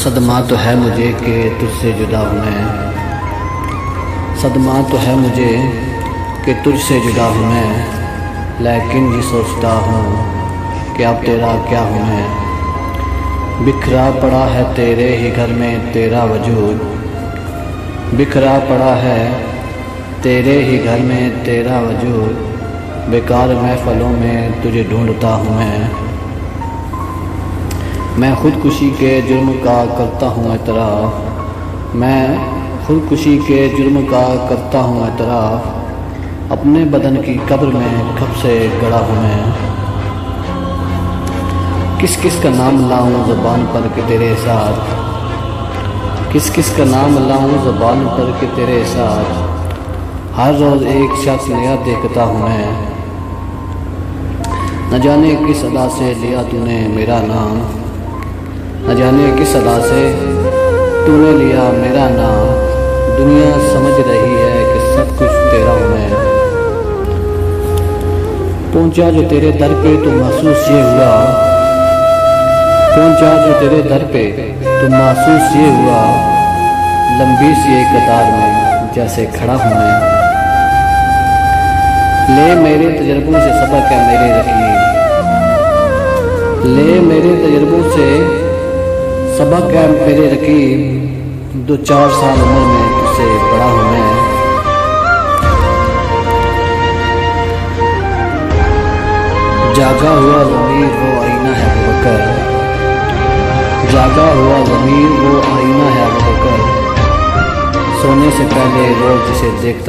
صدمہ تو ہے مجھے کہ تجھ سے جدا ہوں میں، صدمہ تو ہے مجھے کہ تجھ سے جدا ہوں میں، لیکن یہ سوچتا ہوں کہ اب تیرا کیا ہوں میں۔ بکھرا پڑا ہے تیرے ہی گھر میں تیرا وجود، بکھرا پڑا ہے تیرے ہی گھر میں تیرا وجود، بیکار محفلوں میں تجھے ڈھونڈتا ہوں میں خودکشی کے جرم کا کرتا ہوں اعتراف، میں خودکشی کے جرم کا کرتا ہوں اعتراف، اپنے بدن کی قبر میں کب سے گڑا ہوں میں۔ کس کس کا نام لاؤں زبان پر کہ تیرے ساتھ، کس کس کا نام لاؤں زبان پر کہ تیرے ساتھ، ہر روز ایک شخص نیا دیکھتا ہوں میں، نہ جانے کس ادا سے لیا تو نے میرا نام، نہ جانے کس ادا سے تو نے لیا میرا نام، دنیا سمجھ رہی ہے کہ سب کچھ تیرا ہوں میں۔ پہنچا جو تیرے در پہ تو محسوس یہ ہوا، پہنچا جو تیرے در پہ تو محسوس یہ ہوا، لمبی سی ایک قطار میں جیسے کھڑا ہوں میں۔ لے میرے تجربوں سے سبق ہے میرے رقیب، لے میرے تجربوں سے سبق ہے میرے رقیب، 2-4 سال عمر میں تجھ سے بڑا ہوں میں۔ جاگا ہوا ضمیر وہ آئینہ ہے ابوبکر، جاگا ہوا ضمیر وہ آئینہ ہے ابوبکر، سونے سے پہلے روز جسے دیکھتا